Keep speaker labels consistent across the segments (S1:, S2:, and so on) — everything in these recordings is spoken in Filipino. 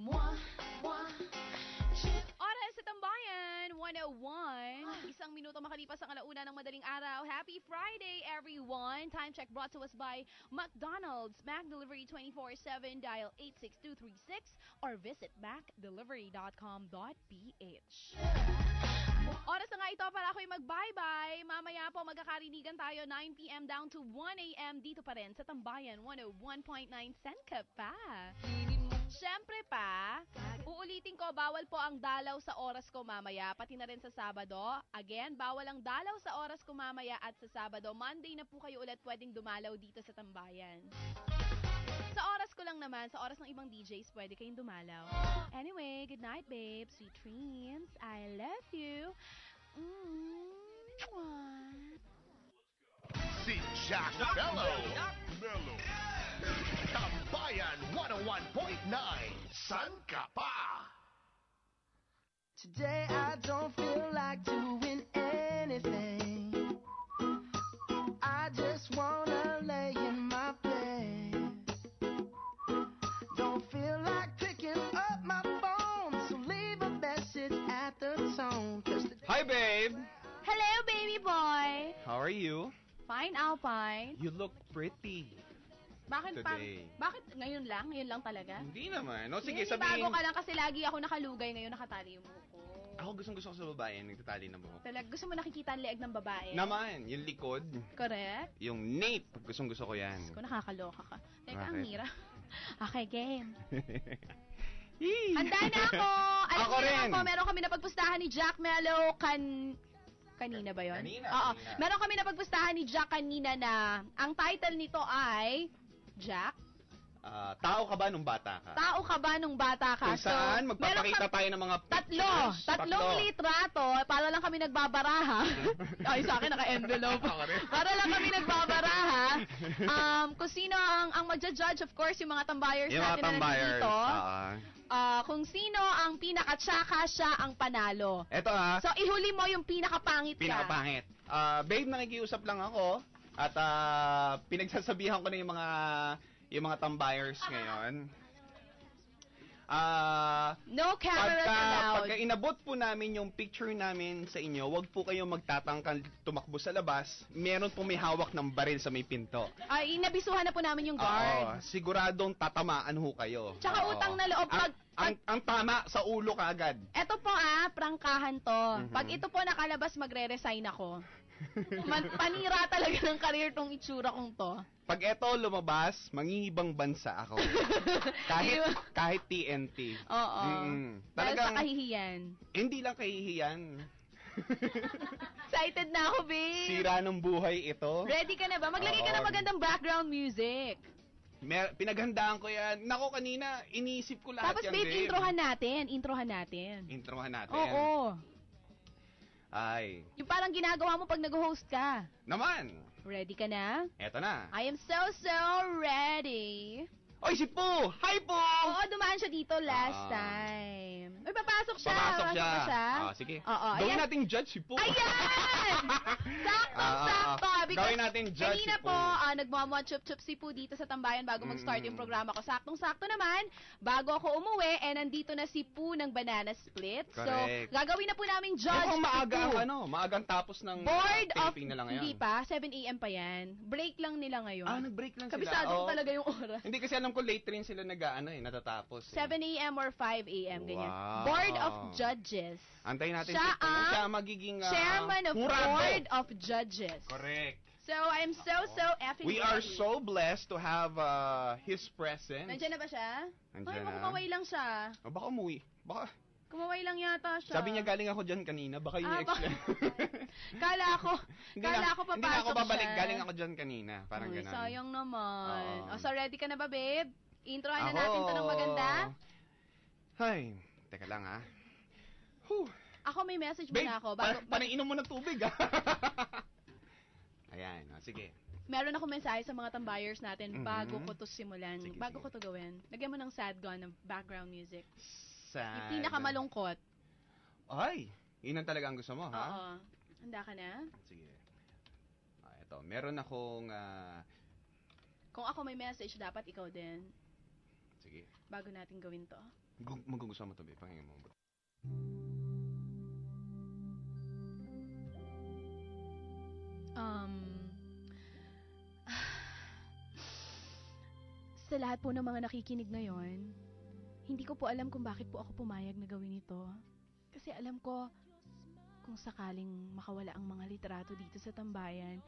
S1: Oras sa Tambayan, 101. Isang minuto makalipas ang alauna ng madaling araw. Happy Friday, everyone. Time check brought to us by McDonald's. Mac Delivery 24/7. Dial 86236 or visit macdelivery.com.ph. Oras na nga ito para ako'y mag-bye-bye. Mamaya po magkakarinigan tayo 9 p.m. down to 1 a.m. dito pa rin sa Tambayan 101.9. San ka pa? Siyempre pa, uulitin ko, bawal po ang dalaw sa oras ko mamaya, pati na rin sa Sabado. Again, bawal ang dalaw sa oras ko mamaya at sa Sabado. Monday na po kayo ulit pwedeng dumalaw dito sa Tambayan. Sa oras ko lang naman, sa oras ng ibang DJs, pwede kayong dumalaw. Anyway, good night, babe. Sweet dreams. I love you.
S2: Si Jack Mello. Tambayan 101.9. San ka pa?
S3: Today I don't feel like doing anything. I just wanna lay in my bed. Don't feel like picking up my phone, so leave a message at the tone.
S4: Hi, babe.
S1: Hello, baby boy.
S4: How are you?
S1: Fine, Alpine.
S4: You look pretty.
S1: Bakit
S4: Today.
S1: bakit ngayon lang? Ngayon lang talaga?
S4: Hindi naman. No, sige,
S1: Hindi,
S4: sabihin.
S1: bago ka lang kasi lagi ako nakalugay, ngayon nakatali yung buhok ko.
S4: Ako gusto ko sa babae, nagtatali ng buhok.
S1: Talaga, gusto mo nakikita ang leeg ng babae?
S4: Naman, yung likod,
S1: Correct?
S4: yung nape, gusto ko yan.
S1: Kung nakakaloka ka. Teka, ang
S4: Bakit?
S1: hira. Okay, game.
S4: Yee!
S1: Handa na ako! Alam
S4: Ako
S1: niyo
S4: rin.
S1: naman po, meron kami napagpustahan ni Jack Mello kanina ba yun?
S4: Kanina,
S1: Oo.
S4: kanina.
S1: Meron kami napagpustahan ni Jack kanina na ang title nito ay Jack,
S4: Tao ka ba nung bata ka?
S1: tao ka ba nung bata ka?
S4: Kung saan,
S1: meron
S4: magpapakita tayo ng mga pictures.
S1: Tatlong litrato, para lang kami nagbabaraha. Ay, sa akin naka-envelope.
S4: Ako rin.
S1: Para lang kami nagbabaraha. Kung sino ang magja-judge, of course, yung mga tambayers
S4: Yung mga
S1: natin na
S4: tambayers.
S1: nandito. Kung sino ang pinaka-tsaka, siya ang panalo.
S4: Eto ha,
S1: So, ihuli mo yung pinaka-pangit ka.
S4: pinakapangit. Babe, nakikiusap lang ako. At pinagsasabihan ko na yung mga tambayers ngayon.
S1: No cameras allowed.
S4: Pagka inabot po namin yung picture namin sa inyo, wag po kayong magtatangkang tumakbo sa labas. Meron po may hawak ng baril sa may pinto.
S1: Ay, inabisuhan na po namin yung
S4: Oo,
S1: guard.
S4: siguradong tatamaan ho kayo.
S1: Tsaka
S4: Oo.
S1: utang na loob.
S4: Ang tama sa ulo kaagad.
S1: Eto po prangkahan to. Pag ito po nakalabas, magre-resign ako. Panira talaga ng career tong itsura kong to.
S4: Pag eto lumabas, mangingibang bansa ako. kahit TNT.
S1: Oo. Dahil
S4: Talagang,
S1: sa kahihiyan.
S4: hindi lang kahihiyan.
S1: Excited na ako, babe.
S4: Sira ng buhay ito.
S1: Ready ka na ba? Maglagay ka
S4: Oo.
S1: ng magandang background music.
S4: Pinaghandaan ko yan. Nako, kanina, iniisip ko lahat
S1: Tapos,
S4: yan,
S1: babe, introhan natin.
S4: Introhan natin.
S1: Oo.
S4: Ay.
S1: Yung parang ginagawa mo pag nag-host ka.
S4: Naman.
S1: Ready ka na?
S4: Eto na.
S1: I am so ready.
S4: Oy, si Po! Hi, Po!
S1: Oo, dumaan siya dito last time. Uy, papasok siya.
S4: Papasok siya.
S1: ba siya?
S4: Sige.
S1: Oo,
S4: Gawin
S1: ayan.
S4: nating judge si Po.
S1: Ayan! Sakto. Because
S4: Gawin natin judge
S1: kanina
S4: si Po.
S1: po, nagmamwa-chup-chup si Po dito sa Tambayan bago mag-start yung programa ko. Saktong-sakto naman, bago ako umuwi, nandito na si Po ng Banana Split.
S4: Correct.
S1: So, gagawin na po namin judge
S4: Mukhang maaga
S1: si Po.
S4: maagang tapos ng
S1: Board of,
S4: taping na lang ngayon.
S1: hindi pa, 7 a.m. pa yan. Break lang nila ngayon.
S4: Nag-break lang sila.
S1: Kabisado ko
S4: Oo.
S1: talaga yung oras.
S4: Hindi kasi alam ko late rin sila natatapos.
S1: 7 a.m. or 5 a.m. ganyan.
S4: Wow.
S1: Board of Judges.
S4: Antayin natin
S1: Siya
S4: si Po.
S1: ang
S4: Siya magiging
S1: Chairman of
S4: hurado.
S1: Board of Judges.
S4: Correct.
S1: So, I'm so effing
S4: We
S1: ready.
S4: are so blessed to have his presence.
S1: Nandiyan na ba siya?
S4: Nandiyan
S1: Ay,
S4: na.
S1: kumaway lang siya.
S4: Baka umuwi. Baka.
S1: Kumaway lang yata siya.
S4: Sabi niya galing ako dyan kanina. Baka yun yung explain.
S1: Kala ko papasok
S4: Hindi na ako babalik.
S1: siya.
S4: Galing ako dyan kanina. Parang
S1: Ay,
S4: ganun.
S1: sayang naman.
S4: Oo.
S1: So, ready ka na ba, babe? Introhan na natin to ng maganda.
S4: Ay, teka lang ha. Whew.
S1: Ako may message
S4: Babe,
S1: muna ako.
S4: parang inom mo ng tubig ha. Ayan, sige.
S1: Meron ako mensahe sa mga tambayers natin bago ko to simulan.
S4: Sige,
S1: bago
S4: sige.
S1: ko to gawin. Lagyan mo ng sad gun ng background music.
S4: Sad.
S1: Yung pinakamalungkot.
S4: Ay, yun ang talaga ang gusto mo, ha?
S1: Oo. Handa ka na?
S4: Sige. Ito, meron akong...
S1: Kung ako may message, dapat ikaw din.
S4: Sige.
S1: bago natin gawin to?
S4: Magugustuhan mo to, babe. Pakinggan mo.
S1: Sa lahat po ng mga nakikinig ngayon, hindi ko po alam kung bakit po ako pumayag na gawin ito. Kasi alam ko, kung sakaling makawala ang mga litrato dito sa tambayan,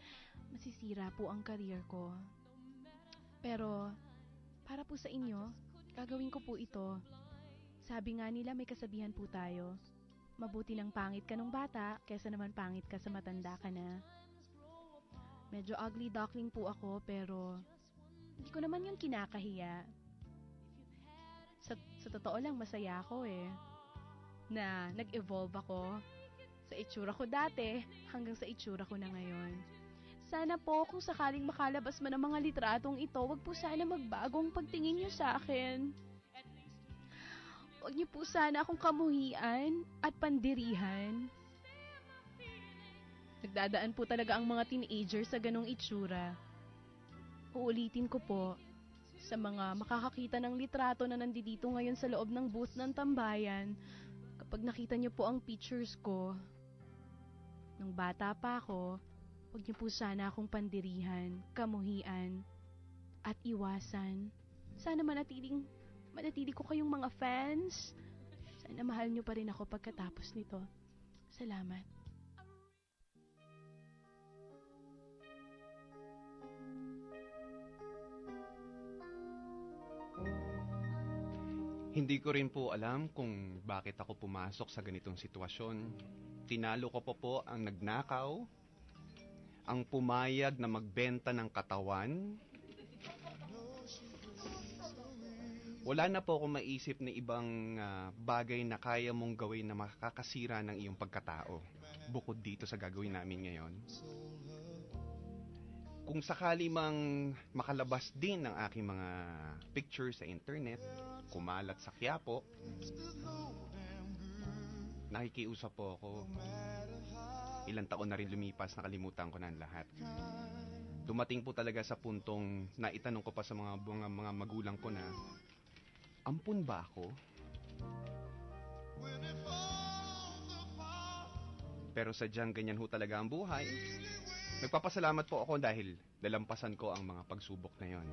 S1: masisira po ang career ko. Pero, para po sa inyo, gagawin ko po ito. Sabi nga nila may kasabihan po tayo, mabuti lang pangit ka nung bata, kesa naman pangit ka sa matanda ka na. Medyo ugly duckling po ako, pero hindi ko naman yun kinakahiya. Sa totoo lang, masaya ako na nag-evolve ako sa itsura ko dati hanggang sa itsura ko na ngayon. Sana po kung sakaling makalabas man ang mga litratong ito, wag po sana magbagong pagtingin niyo sa akin. Wag niyo po sana akong kamuhian at pandirihan. Nagdadaan po talaga ang mga teenager sa ganong itsura. Uulitin ko po, sa mga makakakita ng litrato na nandito ngayon sa loob ng booth ng tambayan, kapag nakita niyo po ang pictures ko, nung bata pa ako, huwag niyo po sana akong pandirihan, kamuhian, at iwasan. Sana manatili ko kayong mga fans. Sana mahal niyo pa rin ako pagkatapos nito. Salamat.
S4: Hindi ko rin po alam kung bakit ako pumasok sa ganitong sitwasyon. Tinalo ko po ang nagnakaw, ang pumayag na magbenta ng katawan. Wala na po akong maisip na ibang bagay na kaya mong gawin na makakasira ng iyong pagkatao, bukod dito sa gagawin namin ngayon. Kung sakali mang makalabas din ang aking mga pictures sa internet, kumalat sa Quiapo, nakikiusap po ako. Ilang taon na rin lumipas, nakalimutan ko na ang lahat. Dumating po talaga sa puntong naitanong ko pa sa mga magulang ko na, ampun ba ako? Pero sadyang ganyan ho talaga ang buhay. Nagpapasalamat po ako dahil dalampasan ko ang mga pagsubok na yon.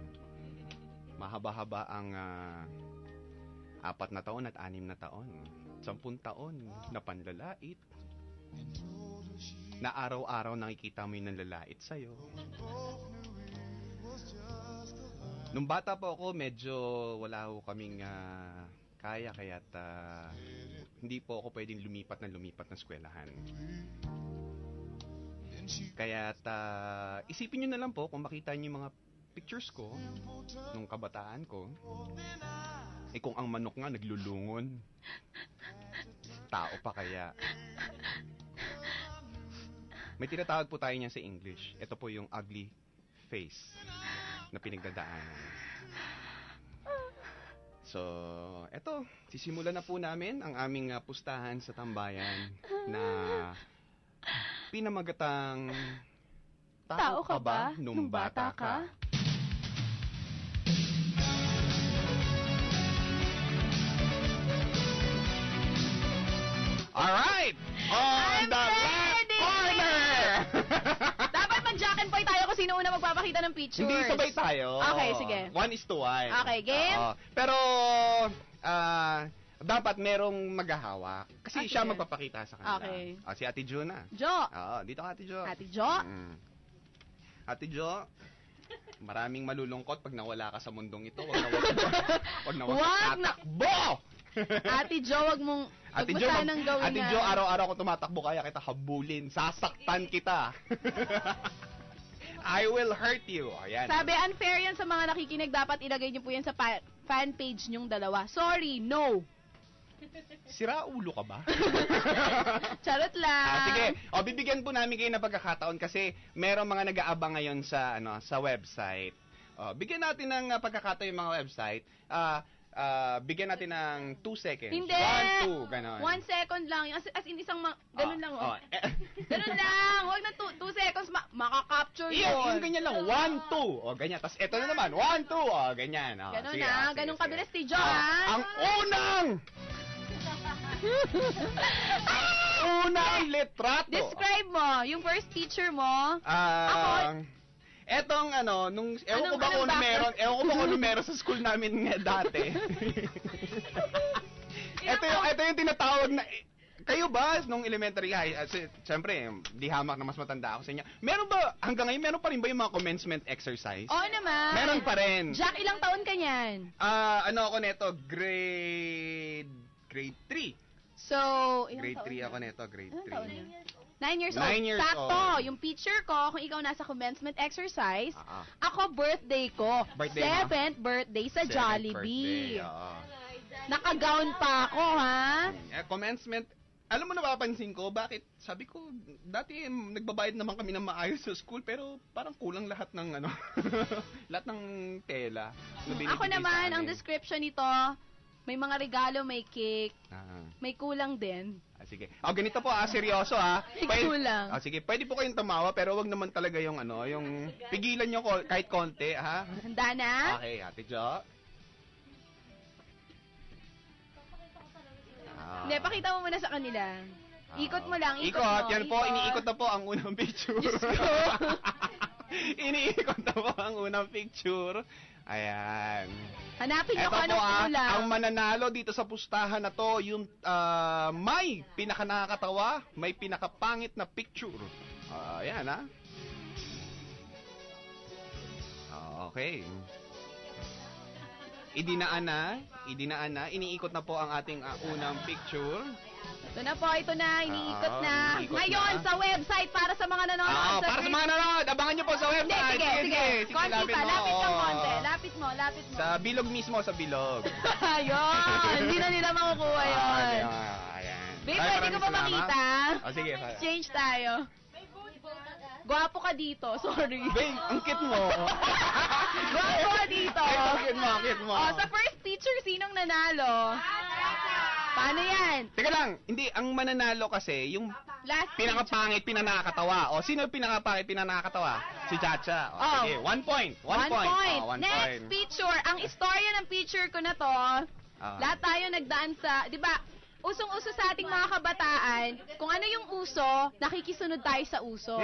S4: Mahaba-haba ang 4 na taon at 6 na taon. 10 taon na panlalait. Na araw-araw nakikita mo yung nanlalait sa'yo. Nung bata po ako, medyo wala ho kaming kaya, kaya't hindi po ako pwedeng lumipat ng eskwelahan. Kaya't isipin nyo na lang po kung makita nyo yung mga pictures ko nung kabataan ko. Kung ang manok nga naglulungon, tao pa kaya? May tinatawag po tayo niya sa English. Ito po yung ugly face na pinagdadaanan. So, eto, sisimulan na po namin ang aming pustahan sa tambayan na pinamagatang Tao ka ba nung bata ka? Alright! On the left corner!
S1: Dapat mag-jack and boy tayo kung sino una magpapakita ng pictures.
S4: Hindi sabay tayo.
S1: Okay, sige.
S4: 1:1.
S1: Okay, game?
S4: Pero, dapat merong maghahawak. Kasi siya
S1: sige.
S4: magpapakita sa kanila.
S1: Okay.
S4: Si Ate Jo na.
S1: Jo.
S4: Dito ka, Ate Jo.
S1: Ate Jo?
S4: Ate Jo, maraming malulungkot pag nawala ka sa mundong ito. Wag na tatakbo!
S1: Ate Jo, wag mo sanang gawin
S4: Ate Jo, araw-araw ko tumatakbo, kaya kita habulin. Sasaktan kita. I will hurt you. Ayan.
S1: Sabi, unfair yan sa mga nakikinig. Dapat ilagay niyo po yan sa fan page niyong dalawa. Sorry, no.
S4: Sira ulo ka ba?
S1: Charot lang.
S4: Sige. Bibigyan po namin kayo ng pagkakataon kasi merong mga nag-aabang ngayon sa website. Bigyan natin ng pagkakataon yung mga website. bigyan natin ng 2 seconds.
S1: Hindi.
S4: 1, 2, ganon.
S1: 1 second lang. As in isang, ganun lang.
S4: Oh.
S1: Ganun lang. Huwag na 2 seconds. Makaka-capture yun.
S4: Yung ganyan lang. 1, 2. O, ganyan. Tapos ito na naman. 1, 2. O, ganyan. O,
S1: Ganun
S4: sige,
S1: na.
S4: sige,
S1: Ganun
S4: sige.
S1: kabilis ni Jo, ha?
S4: Ang unang litrato.
S1: Describe mo. Yung first teacher mo.
S4: Etong nung ewan ko ba
S1: Anong
S4: kung meron sa school namin nga dati. ito yung tinatawag na kayo ba nung elementary high, siyempre, di hamak na mas matanda ako sa inyo. Meron ba, hanggang ngayon, meron pa rin ba yung mga commencement exercise?
S1: Oo naman.
S4: Meron pa rin.
S1: Jack, ilang taon ka niyan?
S4: Ako neto, grade 3.
S1: So,
S4: Grade 3 ako neto, grade 3.
S1: 9 years old.
S4: 9 years
S1: Sakto.
S4: old.
S1: Yung picture ko, kung ikaw nasa commencement exercise,
S4: Ah.
S1: ako birthday ko.
S4: Birthday mo?
S1: 7th birthday sa Jollibee.
S4: Birthday, oo.
S1: Naka-gown pa ako, ha?
S4: Commencement, alam mo napapansin ko, bakit? Sabi ko, dati nagbabayad naman kami ng maayos sa school, pero parang kulang lahat ng lahat ng tela. na binibigay
S1: Ako
S4: sa
S1: naman, ang
S4: amin.
S1: description nito, may mga regalo, may cake, may kulang din.
S4: Sige. Ganito po seryoso
S1: Kulang.
S4: Sige, pwede po kayong tumawa, pero wag naman talaga yung yung pigilan nyo kahit konti, ha?
S1: Handa na?
S4: Okay, Ate Jo.
S1: Hindi, pakita mo muna sa kanila. Ikot mo lang, ikot mo.
S4: Yan po, iniikot na po ang unang picture.
S1: Diyos ko.
S4: Iniikot na po ang unang picture. Ayan.
S1: Hanapin niyo
S4: Ito
S1: kung
S4: po
S1: anong kulang.
S4: ang mananalo dito sa pustahan na to, yung may pinakanakakatawa, may pinakapangit na picture. Ayan okay. Idinaan na, iniikot na po ang ating unang picture.
S1: Ito na po, ito na, iniikot na.
S4: Iniikot
S1: Ngayon,
S4: na.
S1: sa website, para sa mga nanonood
S4: Para sa mga nanonood, abangan nyo po sa
S1: Hindi,
S4: website.
S1: sige. Konti
S4: lapit
S1: pa,
S4: mo.
S1: lapit ng konti. Lapit mo.
S4: Sa bilog mismo, sa bilog.
S1: Ayun, hindi na nila makukuha yun.
S4: Ayan.
S1: Babe, pwede ko ba makita?
S4: Sige.
S1: Exchange tayo. Gwapo ka dito, sorry.
S4: Babe, ang cute mo.
S1: Gwapo ka dito.
S4: Ang cute mo.
S1: Sa first teacher, sinong nanalo? Paano yan?
S4: Teka lang, hindi, ang mananalo kasi, yung
S1: Last
S4: pinakapangit, pinanakatawa. Sino yung pinakapangit, pinanakatawa? Si Chacha. Sige, 1 point. 1 point.
S1: 1 point. Next picture. Ang istorya ng picture ko na to, lahat tayo nagdaan sa, di ba, usong-uso sa ating mga kabataan, kung ano yung uso, nakikisunod tayo sa uso.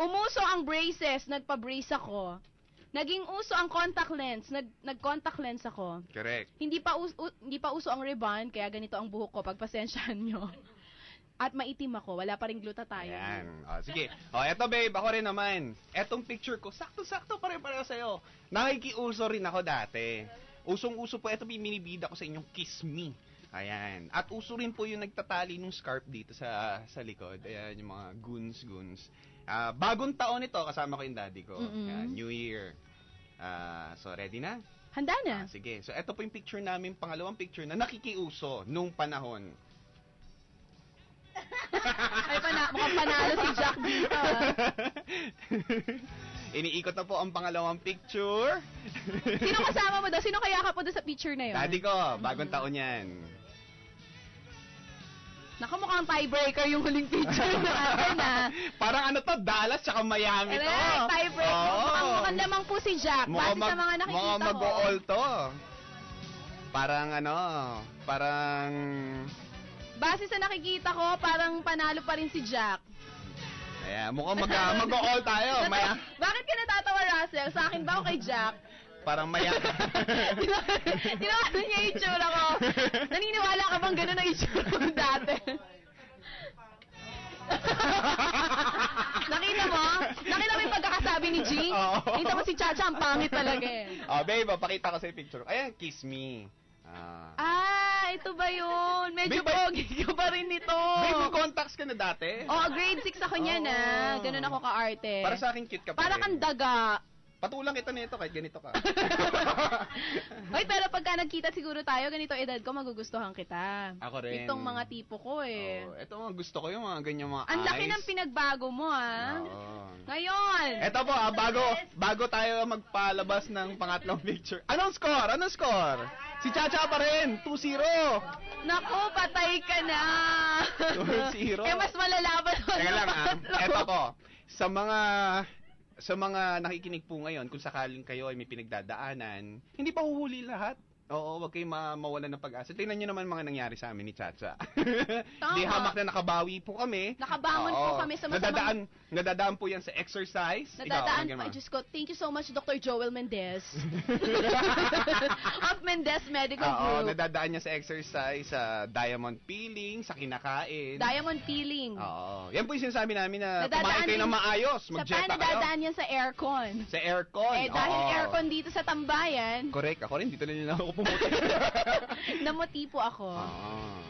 S1: Umuso ang braces, nagpa-brace ako. Naging uso ang contact lens, nag-contact lens ako.
S4: Correct.
S1: Hindi pa uso ang ribbon, kaya ganito ang buhok ko, pagpasensyahan nyo. At maitim ako, wala pa ring glutathione.
S4: Ayan. Sige. Eto babe, ako rin naman. Etong picture ko, sakto-sakto pare-pareho sa'yo. Nakikiuso rin ako dati. Usong-uso po, eto binibida ko sa inyong Kiss Me. Ayan. At uso rin po yung nagtatali ng scarf dito sa likod. Ayan, yung mga goons. Bagong taon ito, kasama ko yung daddy ko. Ayan, New Year. So, ready na?
S1: Handa na.
S4: Sige. So, eto po yung picture namin, pangalawang picture na nakikiuso nung panahon.
S1: Ay, mukhang panalo si Jack dito.
S4: Iniikot na po ang pangalawang picture.
S1: Sino kasama mo daw? Sino kaya ka po doon sa picture na yun?
S4: Daddy ko, bagong taon yan.
S1: Naku, mukhang tiebreaker yung huling picture natin,
S4: Parang Dallas tsaka Miami to.
S1: Tiebreaker. Mukhang lamang po si Jack. Base sa mga nakikita ko.
S4: Mukhang mag-all to. Parang...
S1: Base sa nakikita ko, parang panalo pa rin si Jack.
S4: Ayan, mukhang mag-all tayo.
S1: Bakit ka natatawa, Russell? Sa akin ba o kay Jack?
S4: Parang maya.
S1: Tinawanan niya yung itsura ko. Naniniwala ka bang gano'n ang itsura ko dati? Nakita mo? Nakita mo yung pagkakasabi ni G? Nakita mo si Chacha, ang pangit talaga eh.
S4: Babe, pakita ko sa picture. Ayan, Kiss Me.
S1: Ito ba yun? Medyo pogi ka pa rin nito.
S4: Babe, may contacts ka na dati?
S1: Grade 6 ako niyan Ganun ako ka-arte.
S4: Para sa akin, cute ka pa
S1: Para
S4: rin.
S1: kang daga.
S4: Patulang kita nito kahit ganito ka.
S1: Hoy, pero pagka nagkita siguro tayo, ganito edad ko, magugustuhan kita.
S4: Ako rin.
S1: Itong mga tipo ko eh.
S4: Oh, ito mga gusto ko yung mga ganyan mga
S1: Ang laki
S4: eyes.
S1: ng pinagbago mo, ah.
S4: Oo.
S1: Ngayon.
S4: Eto po, bago tayo magpalabas ng pangatlong picture. Anong score? Anong score? Si Chacha pa rin, 2-0.
S1: Naku, patay ka na.
S4: 2-0.
S1: Eh, mas malalaban mo.
S4: Teka lang, eto po. Sa mga nakikinig po ngayon, kung sakaling kayo ay may pinagdadaanan, hindi pa huhuli lahat. Oo, wag kayong mawalan ng pag-asa. Tingnan nyo naman mga nangyari sa amin ni Chacha. Di hamak na nakabawi po kami.
S1: Nakabangon po kami sa masamang...
S4: Nadadaan po yan sa exercise.
S1: Nadadaan
S4: Ikaw,
S1: pa. Diyos ko, thank you so much, Dr. Joel Mendez. Of Mendez Medical
S4: Oo,
S1: Group.
S4: nadadaan niya sa exercise, sa diamond peeling, sa kinakain.
S1: Diamond peeling.
S4: Oo. Yan po yung sinasabi namin na
S1: Nadadaan
S4: kumain kayo
S1: din-
S4: ng maayos.
S1: Sa
S4: Mag-jeta kayo.
S1: nadadaan yan sa aircon.
S4: Sa aircon.
S1: Eh, dahil
S4: Oo.
S1: aircon dito sa tambayan,
S4: Correct. Ako rin, dito na nila ako pumuti.
S1: namuti po ako.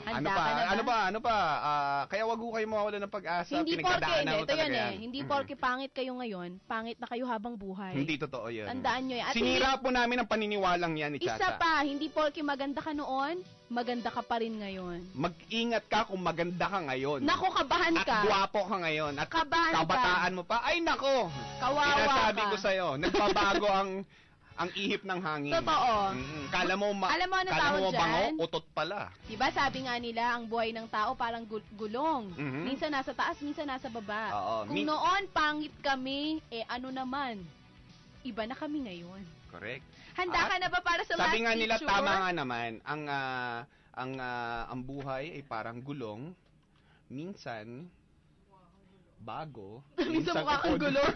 S4: Ano
S1: Handa
S4: pa?
S1: ka na ba?
S4: Ano pa? Kaya wag ko kayo mawala ng pag-asa.
S1: Hindi porke,
S4: Pinagdadaanan ko
S1: ito yan
S4: talaga
S1: eh.
S4: yan.
S1: Hindi
S4: Mm.
S1: porke pangit kayo ngayon, pangit na kayo habang buhay.
S4: Hindi totoo yun.
S1: Tandaan nyo yan. At
S4: Sinira po namin ang paniniwalang yan ni
S1: isa
S4: Chacha.
S1: pa, hindi porke maganda ka noon, maganda ka pa rin ngayon.
S4: Mag-ingat ka kung maganda ka ngayon.
S1: Naku, kabahan
S4: At
S1: ka.
S4: gwapo ka ngayon. At
S1: Kabahan ka.
S4: kabataan mo pa. Ay, nako.
S1: Kawawa
S4: Sinasabi
S1: ka.
S4: ko sa'yo, nagbabago ang ihip ng hangin.
S1: Totoo.
S4: Kala mo,
S1: Alam mo ano
S4: kala
S1: tawag
S4: mo bango,
S1: dyan?
S4: utot pala.
S1: Diba sabi nga nila, ang buhay ng tao parang gulong.
S4: Mhm.
S1: Minsan nasa taas, minsan nasa baba.
S4: Oo.
S1: Kung noon pangit kami, ano naman, iba na kami ngayon.
S4: Correct.
S1: Handa ka na ba para sa last
S4: Sabi nga nila,
S1: picture?
S4: tama nga naman, ang buhay ay parang gulong. Minsan, bago.
S1: Minsan mukha kang
S4: upod.
S1: gulong.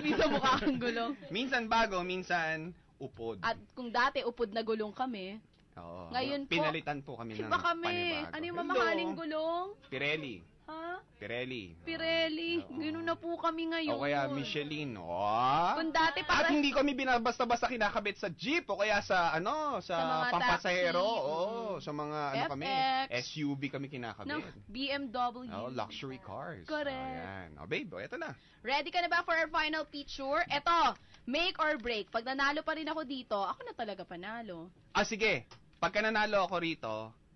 S1: Minsan mukha kang gulong.
S4: Minsan bago, minsan upod.
S1: At kung dati upod na gulong kami,
S4: Oo.
S1: ngayon po,
S4: Pinalitan po kami ng
S1: iba kami.
S4: panibago.
S1: Ano yung
S4: Hello.
S1: mamahaling gulong?
S4: Pirelli.
S1: Ha?
S4: Pirelli.
S1: Pirelli.
S4: Oo.
S1: Gano'n na po kami ngayon.
S4: O kaya Michelin. Oh.
S1: Kung dati
S4: At
S1: para...
S4: hindi kami binabasta-basta kinakabit sa jeep o kaya sa
S1: Sa mga
S4: pampasahero.
S1: taxi.
S4: Oo, sa mga kami,
S1: FX.
S4: SUV kami kinakabit.
S1: ng BMW.
S4: Oh, luxury cars.
S1: Correct.
S4: Ayan. Oh, babe, eto na.
S1: Ready ka na ba for our final picture? Eto, make or break. Pag nanalo pa rin ako dito, ako na talaga panalo.
S4: Sige. Pagka nanalo ako rito,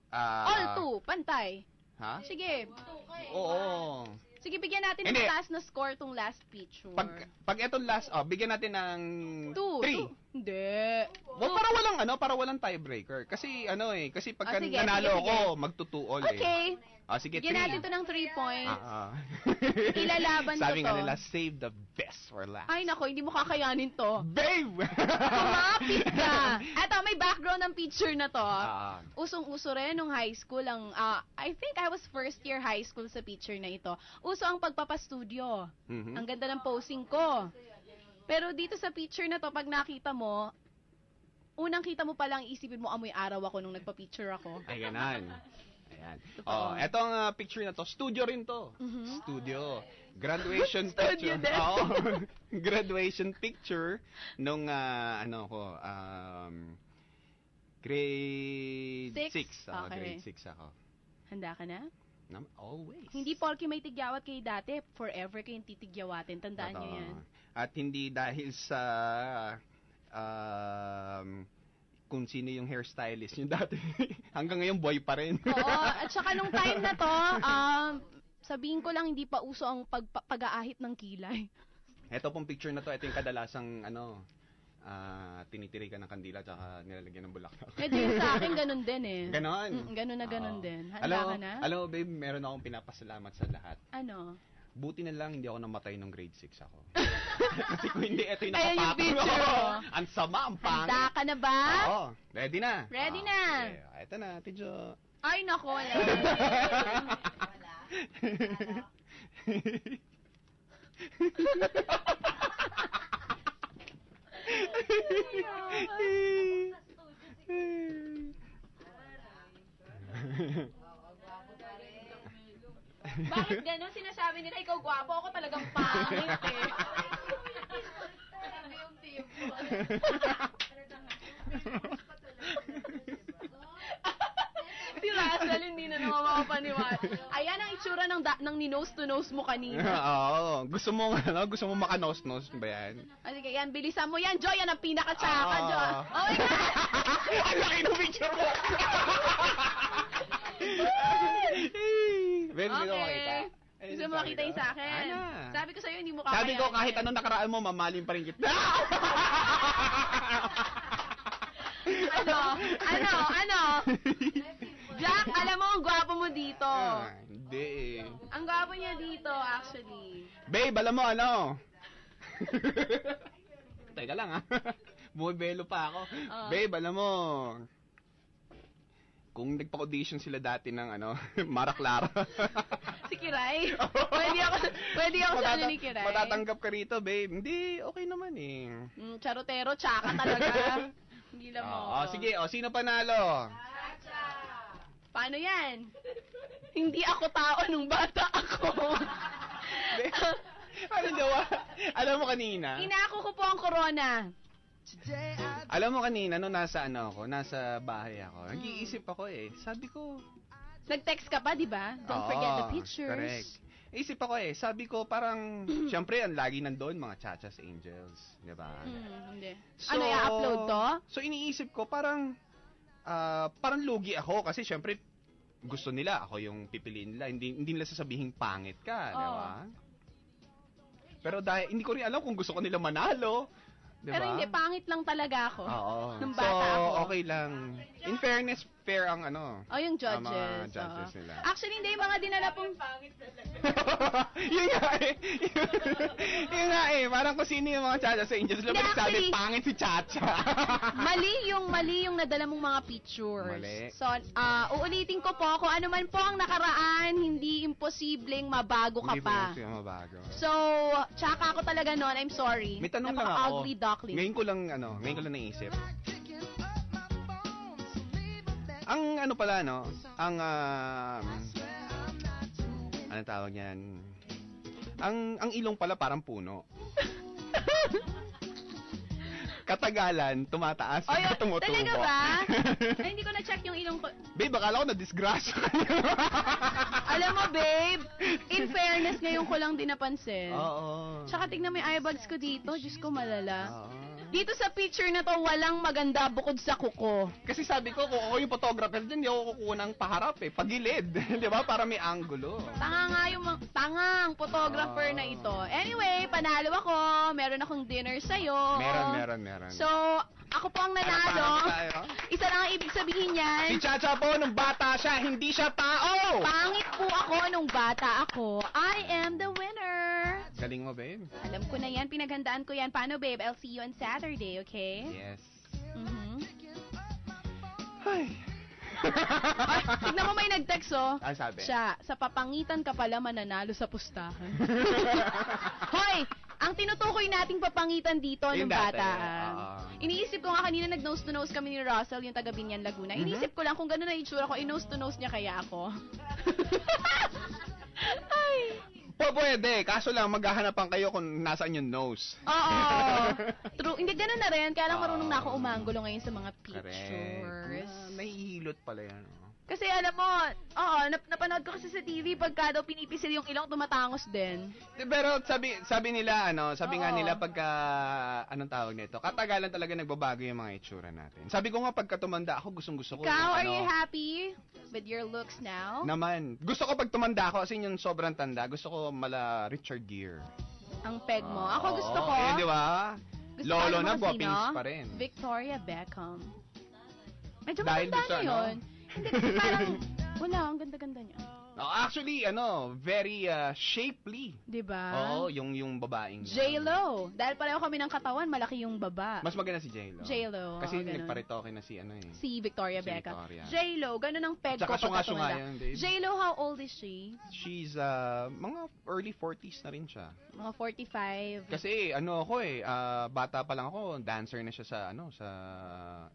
S1: All two, pantay.
S4: Ha?
S1: Sige.
S4: Oo.
S1: Sige, bigyan natin ng
S4: Hindi.
S1: mataas na score tong last picture.
S4: Pag etong last, bigyan natin ng
S1: Two.
S4: 3.
S1: Hindi.
S4: Well, para walang tiebreaker. Kasi kasi pagka
S1: sige,
S4: nanalo
S1: sige,
S4: ako, magtutuol eh.
S1: Okay.
S4: Sige,
S1: Bigyan
S4: 3.
S1: natin to ng 3 points.
S4: Sabi
S1: Ilalaban ko
S4: nga
S1: to.
S4: nila, save the best for last.
S1: Ay, nako, hindi mo kakayanin to.
S4: Babe!
S1: Kumapit ka. Eto, may background ng picture na to.
S4: Ah,
S1: Usong-uso rin nung high school ang I think I was first year high school sa picture na ito. Uso ang pagpapastudio.
S4: mhm.
S1: Ang ganda ng posing ko. Pero dito sa picture na to, pag nakita mo, unang kita mo palang isipin mo, amoy araw ako nung nagpa-picture ako.
S4: Ay, ganan. Ayan.
S1: Totoo.
S4: Etong picture na to, studio rin to.
S1: Mhm.
S4: Studio. Graduation
S1: Studio
S4: picture.
S1: din.
S4: Oo. Graduation picture nung grade
S1: Six?
S4: 6.
S1: Okay.
S4: Grade 6 ako.
S1: Handa ka na?
S4: Always.
S1: Hindi porke may tigyawat kayo dati, forever kayong titigyawatin. Tandaan nyo
S4: Totoo.
S1: yan.
S4: At hindi dahil sa kung sino yung hairstylist nyo dati. Hanggang ngayon, boy pa rin.
S1: Oo, at saka nung time na to, sabihin ko lang, hindi pa uso ang pag-aahit ng kilay.
S4: Ito pong picture na to, ito yung kadalasang tinitirikan ng kandila tsaka nilalagyan ng bulaklak.
S1: Medyo yung sa akin, ganun din eh.
S4: Ganon.
S1: Ganun na ganun
S4: Oo.
S1: din. Handa ka na?
S4: Alam mo, babe, meron akong pinapasalamat sa lahat.
S1: Ano?
S4: Buti na lang hindi ako namatay nung grade 6 ako. Kasi kung hindi, ito yung
S1: Ayan yung
S4: nakapatong
S1: picture,
S4: ako.
S1: oh.
S4: Ang sama, ang pangit.
S1: Handa ka na ba?
S4: Oo. Ready na?
S1: Ready na.
S4: Okay. Ito na, Tidjo.
S1: Ay, nako. Bakit gano'n? Sinasabi nila, ikaw gwapo, ako talagang pangit eh. Si Russell, hindi na naman mapaniwala. Ayan ang itsura ng ni-nose to nose mo kanina.
S4: Oo. Gusto mo makanos-nos ba yan?
S1: Sige, yan, bilisan mo yan, Joy. Yan ang pinaka-tsaka,
S4: Oo.
S1: Joy. Oh my God!
S4: Ang laki ng picture mo! Ben, gusto mo makita?
S1: Gusto mo makita yung sa akin?
S4: Ana.
S1: Sabi ko sa'yo, hindi mo kakayanin.
S4: Sabi ko, kahit anong nakaraan mo, mamahalin pa rin kita.
S1: Ano? Jack, alam mo, ang gwapo mo dito.
S4: Hindi eh.
S1: Ang gwapo niya dito, actually.
S4: Babe, alam mo ano? Teka lang Bumibelo pa ako. Babe, alam mo, kung nagpa-audition sila dati ng Mara Clara.
S1: Si Kiray? Pwede ako sa ano ni Kiray.
S4: Matatanggap ka rito, babe. Hindi, okay naman eh.
S1: Charotero, tsaka talaga. Hindi lang mo.
S4: Sige, sino panalo?
S1: Paano yan? Hindi ako tao nung bata ako.
S4: Alam mo kanina?
S1: Inako ko po ang corona.
S4: Alam mo kanina, nung nasa bahay ako, nag-iisip ako sabi ko,
S1: nag-text ka pa, di ba? Don't forget the pictures.
S4: Correct. Isip ako sabi ko parang, syempre, ang lagi nandun, mga Chachas Angels, di ba?
S1: Hindi. Ano, i-upload to?
S4: So, iniisip ko, parang lugi ako, kasi syempre, gusto nila, ako yung pipiliin nila, hindi nila sasabihin pangit ka, di ba? Pero dahil, hindi ko rin alam kung gusto ko nila manalo. Diba?
S1: Pero hindi, pangit lang talaga ako.
S4: Oo.
S1: Nung bata ako.
S4: Okay lang. In fairness, fair ang
S1: yung judges.
S4: Mga judges nila.
S1: Actually, hindi, yung mga dinala pong...
S4: Yun nga Yun nga parang kung sino yung mga Chacha sa Angels,
S1: Hindi,
S4: sabi,
S1: actually,
S4: pangit si Chacha.
S1: mali yung nadala mong mga pictures.
S4: Mali.
S1: So, uulitin ko po, kung ano man po ang nakaraan, hindi imposibleng mabago ka
S4: Hindi
S1: pa.
S4: pa yung mabago.
S1: So, tsaka ako talaga noon, I'm sorry.
S4: May tanong lang ako.
S1: Napaka-ugly duckling.
S4: Ngayon ko lang naisip. Ang pala, ang, anong tawag niyan? Ang ilong pala parang puno. Katagalan, tumataas, tumutubo.
S1: Talaga ba? Ay, hindi ko na-check yung ilong ko.
S4: Babe, akala ko na-disgrasya ka.
S1: Alam mo, babe, in fairness, ngayon ko lang din napansin.
S4: Oo.
S1: Tsaka tignan mo yung eyebags ko dito. Diyos ko, malala.
S4: Oo.
S1: Dito sa picture na to, walang maganda bukod sa kuko.
S4: Kasi sabi ko, kung ako yung photographer dyan, hindi ako kukuha ng paharap pagilid. Di ba? Para may angulo.
S1: Tangang photographer na ito. Anyway, panalo ako. Meron akong dinner sa'yo.
S4: Meron.
S1: So, ako po ang nanalo. Isa lang ang ibig sabihin
S4: Si
S1: niyan.
S4: Chacha po, nung bata siya, hindi siya tao!
S1: Pangit po ako nung bata ako. I am the winner.
S4: Galing mo, babe.
S1: Alam ko na yan. Pinaghandaan ko yan. Paano, babe? I'll see you on Saturday, okay?
S4: Yes.
S1: Ay, tignan mo may nag-text,
S4: Ano sabi?
S1: Siya, sa papangitan ka pala mananalo sa pustahan. Hoy! Ang tinutukoy nating papangitan dito
S4: Yung
S1: nung
S4: dati,
S1: bata.
S4: Iniisip
S1: ko nga kanina nag-nose to nose kami ni Russell, yung taga Binyan, Laguna. Iniisip ko lang kung gano'n na itsura ko, i-nose to nose niya kaya ako. Ay!
S4: Pwede, kaso lang maghahanapan kayo kung nasaan yung nose.
S1: Oo. True. Hindi ganun na rin. Kaya lang marunong na ako umanggulo ngayon sa mga pictures.
S4: Nahihilot pala yan.
S1: Kasi alam mo, napanood ko kasi sa TV, pagka daw pinipisil yung ilong, tumatangos din.
S4: Pero sabi nila, sabi nga
S1: Oo.
S4: nila pagka, anong tawag nito, katagalan talaga nagbabago yung mga itsura natin. Sabi ko nga pagka tumanda ako, gustong-gusto ko.
S1: Ikaw, are you happy with your looks now?
S4: Naman. Gusto ko pag tumanda ako, kasi yung sobrang tanda, gusto ko mala Richard Gere.
S1: Ang peg mo. Ako gusto ko.
S4: Di ba?
S1: Gusto
S4: Lolo
S1: ko, alam mo
S4: na,
S1: kung
S4: guwapings
S1: sino?
S4: pa rin.
S1: Victoria Beckham. Medyo
S4: Dahil
S1: maganda
S4: doon sa
S1: na yun. Hindi, kasi parang, wala, ang ganda-ganda niya.
S4: No, actually, very shapely.
S1: Diba?
S4: Oo, yung babaeng.
S1: J-Lo. Dahil pareho kami ng katawan, malaki yung baba.
S4: Mas maganda si J-Lo.
S1: J-Lo,
S4: Kasi
S1: ganun.
S4: nagparitoke na si
S1: Si Victoria
S4: Si
S1: Beckham.
S4: Victoria.
S1: J-Lo, ganun ang peg ko
S4: Tsaka
S1: pagka
S4: sunga-sunga
S1: tumanda.
S4: yan, babe.
S1: J-Lo, how old is she?
S4: She's mga early 40s na rin siya.
S1: Mga 45.
S4: Kasi bata pa lang ako, dancer na siya sa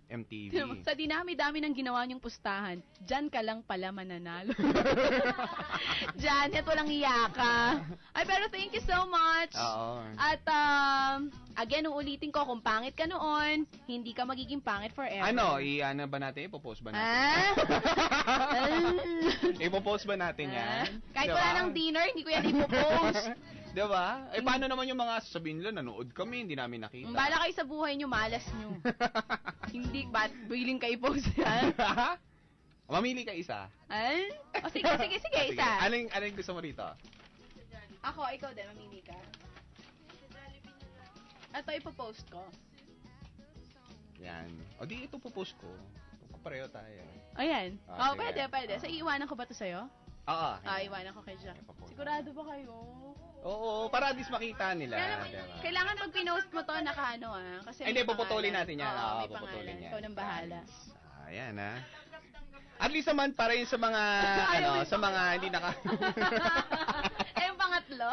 S4: MTV.
S1: Sa dinami-dami ng ginawa niyong pustahan, dyan ka lang pala mananalo. Janet, walang iya ka. Ay, pero thank you so much.
S4: Oo.
S1: At, again, uulitin ko, kung pangit ka noon, hindi ka magiging pangit forever.
S4: Ano, ano ba natin? Ipopost ba natin? Ipopost ba natin yan?
S1: Kahit
S4: Diba?
S1: wala ng dinner, hindi ko yan ipopost.
S4: Diba? Eh, paano naman yung mga sasabihin nila, nanood kami, hindi namin nakita.
S1: Bala kayo sa buhay nyo, malas nyo. Hindi, ba't willing ka i-post yan?
S4: Mamili ka isa.
S1: Ay? O sige, isa.
S4: Aling gusto mo rito?
S1: Ako, ikaw din, mamili ka. Ito, ipopost ko.
S4: Yan. O di, ito popost ko. Pareho tayo.
S1: Ayan.
S4: Ah,
S1: Oh,
S4: sige.
S1: pwede. So, iiwanan ko ba to sa'yo?
S4: Oo.
S1: Iwanan ko kay Jack.
S4: Ipopost.
S1: Sigurado ba kayo?
S4: Oo, para at least makita nila. Diba?
S1: Kailangan pag pinost mo to, nakaano Kasi
S4: Hindi,
S1: may
S4: puputulin
S1: pangalan.
S4: natin yan.
S1: Oo,
S4: Oo,
S1: may
S4: puputulin
S1: pangalan.
S4: yan.
S1: Ikaw nang bahala.
S4: Ayan, ha. At least naman, para yun sa mga, sa mga hindi naka...
S1: Yung pangatlo.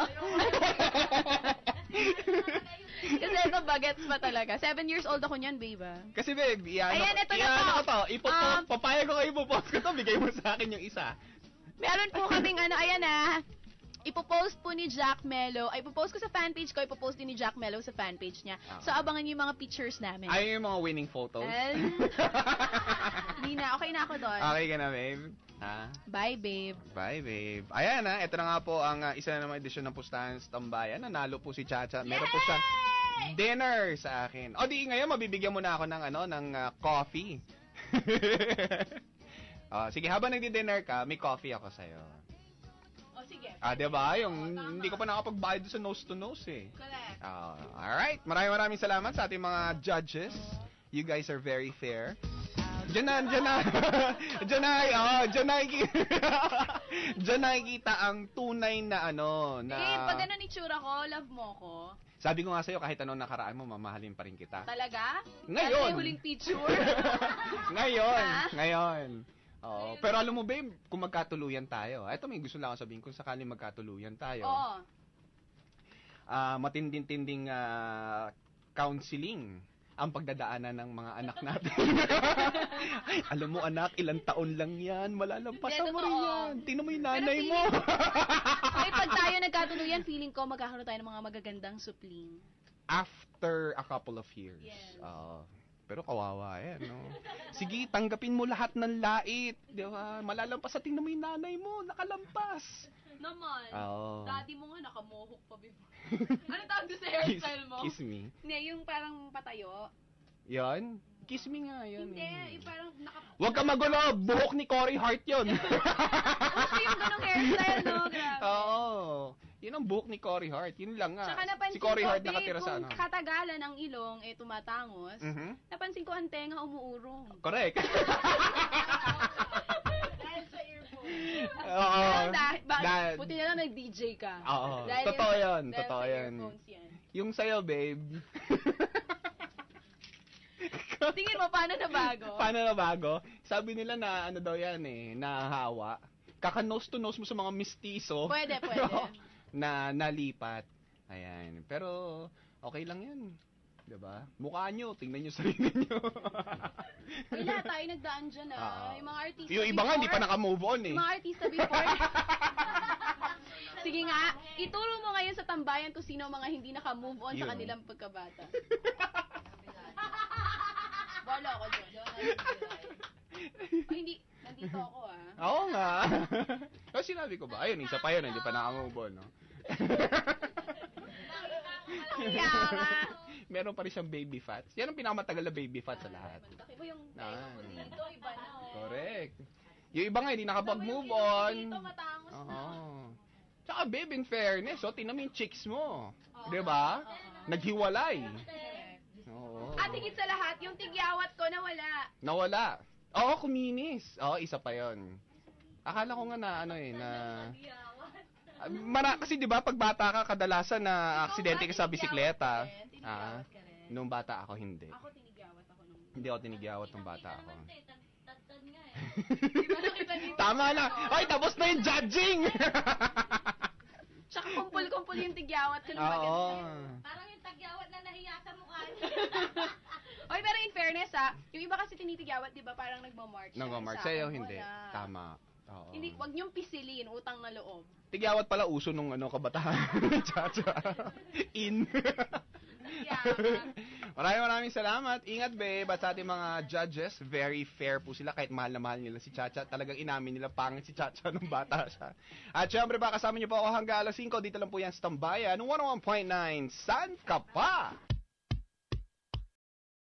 S1: Kasi ito, bagets pa talaga. 7 years old ako niyan, babe.
S4: Kasi, babe,
S1: Ayan, ito na po.
S4: ko to. Papayag ko kayo ipopost ko to. Bigay mo sa akin yung isa.
S1: Meron po kaming ayan ipopost po ni Jack Mello. Ay, ipopost ko sa fanpage ko, ipopost din ni Jack Mello sa fanpage niya. So, abangan niyo yung mga pictures namin.
S4: Ay, yung mga winning photos.
S1: Hindi na, okay na ako doon.
S4: Okay ka na, babe? Ha?
S1: Bye, babe.
S4: Bye, babe. Ayan, ha. Ito na nga po ang isa na naman edisyon ng Pustahan sa Tambayan. Nanalo po si Chacha. Meron po siyang dinner sa akin. O, di ngayon, mabibigyan mo na ako ng, ng coffee. Sige, habang nagdi-dinner ka, may coffee ako sa'yo.
S1: O, sige.
S4: Diba? Yung hindi ko pa nakapagbayad sa nose to nose eh.
S1: Correct.
S4: Alright, maraming salamat sa ating mga judges. You guys are very fair. Diyan nakikita ang tunay na na...
S1: Pag ganun itsura ko, love mo ko.
S4: Sabi ko nga sa'yo, kahit anong nakaraan mo, mamahalin pa rin kita.
S1: Talaga?
S4: Ngayon.
S1: Ano yung huling picture?
S4: Ngayon. Oo. Pero alam mo, babe, kung magkatuluyan tayo, ito may gusto lang ako sabihin, kung sakaling magkatuluyan tayo,
S1: Oo.
S4: matinding-tinding counseling ang pagdadaanan ng mga anak natin. Alam mo, anak, ilang taon lang yan, malalampasan mo rin yan. Tingnan mo yung nanay mo.
S1: Ay, pag tayo nagkatuluyan, feeling ko magkakaroon tayo ng mga magagandang supling.
S4: After a couple of years.
S1: Yes.
S4: Pero kawawa yan, no? Sige, tanggapin mo lahat ng lait. Di ba? Malalampas, tingnan mo yung nanay mo, nakalampas.
S1: Naman.
S4: Oo.
S1: Daddy mo nga nakamohok pa before. Ano tawag doon sa hairstyle mo?
S4: Kiss me.
S1: Hindi, yung parang patayo.
S4: Yan? Kiss me nga, yan.
S1: Hindi, yung parang
S4: Huwag ka magulo, buhok ni Cory Hart yun.
S1: Gusto yung ganong hairstyle, no? Grabe.
S4: Oo. Yun ang buhok ni Cory Hart. Yun lang nga.
S1: Tsaka napansin
S4: Si Cory
S1: ko,
S4: Hart
S1: babe,
S4: nakatira sa
S1: kung
S4: ano.
S1: katagalan ang ilong, tumatangos,
S4: Mhm.
S1: napansin ko ang tenga umuurong.
S4: Correct.
S1: Dahil sa earphone.
S4: Oo.
S1: Buti na lang nag-DJ ka.
S4: Oo.
S1: Dahil
S4: Totoo yun.
S1: dahil
S4: Totoo
S1: sa
S4: yun.
S1: earphones yan.
S4: Yung sa'yo, babe.
S1: Tingin mo, paano na bago?
S4: Paano na bago? Sabi nila na ano daw yan nahahawa. Kaka-nose to nose mo sa mga mistiso.
S1: Pwede.
S4: na nalipat. Ayan. Pero, okay lang yan. Diba? Mukha nyo, tingnan nyo sarili nyo.
S1: Ay, lahat tayo nagdaan dyan Yung mga artista
S4: Yung iba nga, hindi pa naka-move on
S1: Yung mga artista before. Sige nga, ituro mo ngayon sa tambayan kung sino ang mga hindi naka-move on sa
S4: Yun.
S1: kanilang pagkabata. Wala ako dyan. Ay, hindi. Nandito ako
S4: Oo nga. Pero sinabi ko ba? Ayun, isa pa yun, hindi pa naka-move on. No? Meron pa rin siyang baby fats. Yan ang pinakamatagal na baby fats sa lahat.
S1: Iba yung tenga ko dito, iba na.
S4: Correct. Yung iba nga, hindi nakapag-move on.
S1: Dito, matangos na.
S4: Tsaka babe, in fairness, tingnan mo yung chicks mo. Diba? Naghiwalay. Oo.
S1: At higit sa lahat, yung tigyawat ko nawala.
S4: Nawala. Oo, kuminis. Oo, isa pa yon. Akala ko nga na kasi 'di ba pag bata ka kadalasan na aksidente ka sa bisikleta. Nung bata ako hindi.
S1: Ako tinigyawat ako nung.
S4: Hindi ako tinigyawat nung bata ako.
S1: Tad nga Di ba nakita niyo?
S4: Tama na. Ay, tapos na yung judging.
S1: Tsaka kumpul-kumpul yung tigyawat ko nung
S4: Oo.
S1: maganda. Parang yung tigyawat na nahiya sa mukha niya. Oy, pero in fairness yung iba kasi tinitigyawat, 'di ba, parang nagmo-march.
S4: Nagmo-march
S1: Sa akin,
S4: sa'yo hindi.
S1: wala.
S4: Tama. Oo.
S1: Hindi, wag niyong pisilin, utang na loob.
S4: Tigyawat pala uso nung kabataan. Chacha. In. Maraming salamat. Ingat, babe. At sa ating mga judges, very fair po sila. Kahit mahal na mahal nila si Chacha. Talagang inamin nila pangit si Chacha nung bata siya. At syempre ba, kasama niyo po ako hanggang alas 5. Dito lang po yan sa Tambayan. 101.9 San Ka Pa!